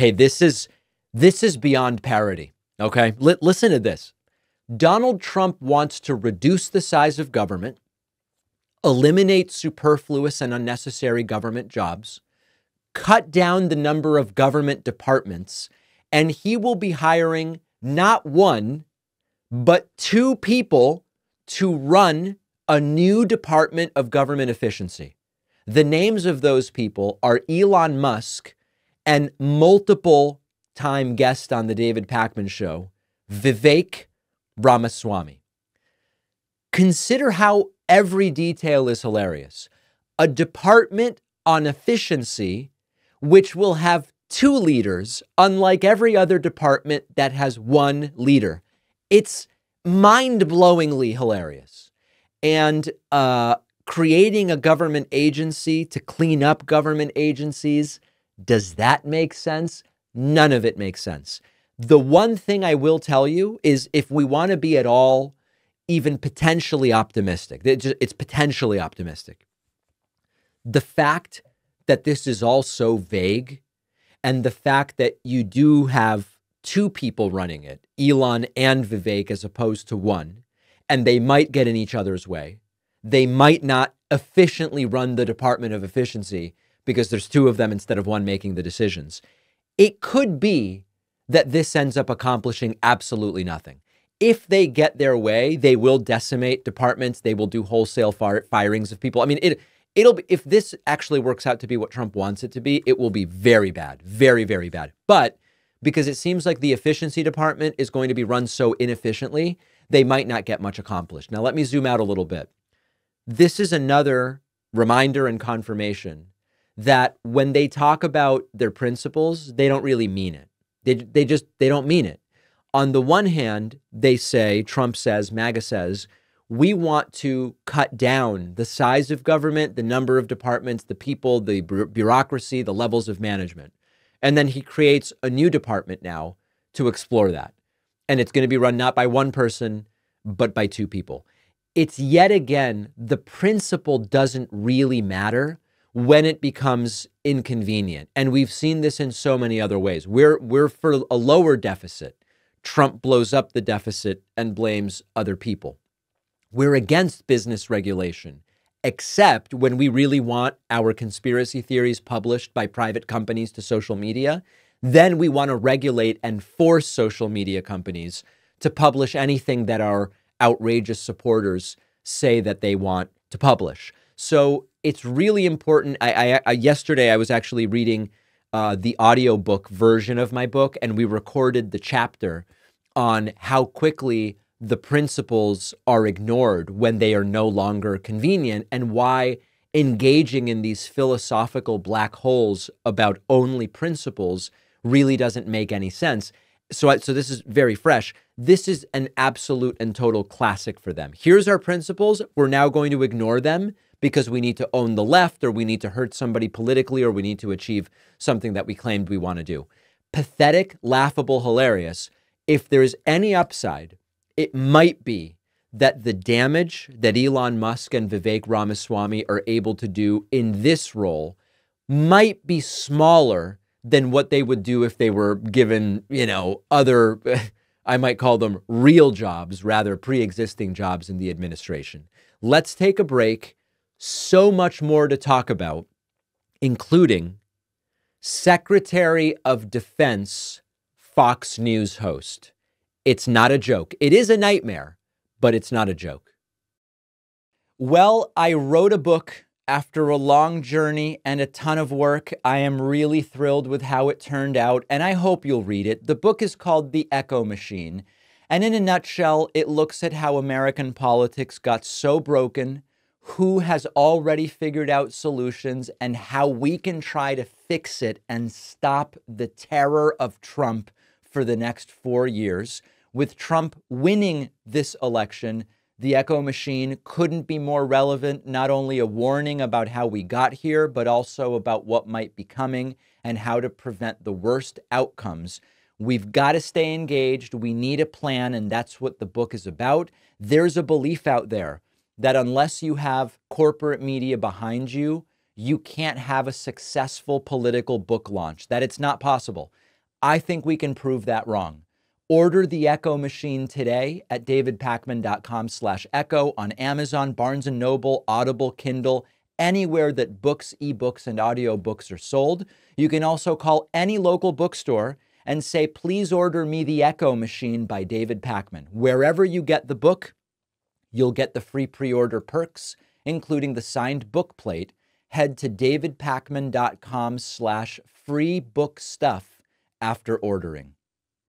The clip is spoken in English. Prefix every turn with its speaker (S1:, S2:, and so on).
S1: Hey, this is beyond parody. Okay, listen to this. Donald Trump wants to reduce the size of government, eliminate superfluous and unnecessary government jobs, cut down the number of government departments, and he will be hiring not one, but two people to run a new Department of Government Efficiency. The names of those people are Elon Musk and multiple time guest on the David Pakman Show, Vivek Ramaswamy. Consider how every detail is hilarious. A department on efficiency, which will have two leaders, unlike every other department that has one leader. It's mind-blowingly hilarious. And creating a government agency to clean up government agencies, does that make sense? None of it makes sense. The one thing I will tell you is if we want to be at all even potentially optimistic, it's potentially optimistic. The fact that this is all so vague and the fact that you do have two people running it, Elon and Vivek, as opposed to one, and they might get in each other's way. They might not efficiently run the Department of Efficiency because there's two of them instead of one making the decisions. It could be that this ends up accomplishing absolutely nothing. If they get their way, they will decimate departments. They will do wholesale firings of people. I mean, it'll be, if this actually works out to be what Trump wants it to be, it will be very bad, very, very bad. But because it seems like the efficiency department is going to be run so inefficiently, they might not get much accomplished. Now, let me zoom out a little bit. This is another reminder and confirmation that when they talk about their principles, they don't really mean it. They don't mean it. On the one hand, they say, Trump says, MAGA says, we want to cut down the size of government, the number of departments, the people, the bureaucracy, the levels of management. And then he creates a new department now to explore that. And it's going to be run not by one person, but by two people. It's yet again, the principle doesn't really matter when it becomes inconvenient. And we've seen this in so many other ways. We're for a lower deficit. Trump blows up the deficit and blames other people. We're against business regulation, except when we really want our conspiracy theories published by private companies to social media. Then we want to regulate and force social media companies to publish anything that our outrageous supporters say that they want to publish. So it's really important. Yesterday, I was actually reading the audiobook version of my book, and we recorded the chapter on how quickly the principles are ignored when they are no longer convenient, and why engaging in these philosophical black holes about only principles really doesn't make any sense. So this is very fresh. This is an absolute and total classic for them. Here's our principles. We're now going to ignore them because we need to own the left, or we need to hurt somebody politically, or we need to achieve something that we claimed we want to do. Pathetic, laughable, hilarious. If there's any upside, it might be that the damage that Elon Musk and Vivek Ramaswamy are able to do in this role might be smaller than what they would do if they were given, other, I might call them real jobs, rather pre-existing jobs in the administration. Let's take a break. So much more to talk about, including Secretary of Defense, Fox News host. It's not a joke. It is a nightmare, but it's not a joke. Well, I wrote a book after a long journey and a ton of work. I am really thrilled with how it turned out, and I hope you'll read it. The book is called The Echo Machine, and in a nutshell, it looks at how American politics got so broken, who has already figured out solutions, and how we can try to fix it and stop the terror of Trump for the next 4 years. With Trump winning this election, the Echo Machine couldn't be more relevant, not only a warning about how we got here, but also about what might be coming and how to prevent the worst outcomes. We've got to stay engaged. We need a plan, and that's what the book is about. There's a belief out there that unless you have corporate media behind you, you can't have a successful political book launch, that it's not possible. I think we can prove that wrong. Order the Echo machine today at davidpakman.com/echo on Amazon, Barnes & Noble, Audible, Kindle, anywhere that books, ebooks, and audiobooks are sold. You can also call any local bookstore and say, please order me the Echo machine by David Pakman. Wherever you get the book, you'll get the free pre-order perks, including the signed book plate. Head to davidpakman.com/free book stuff after ordering.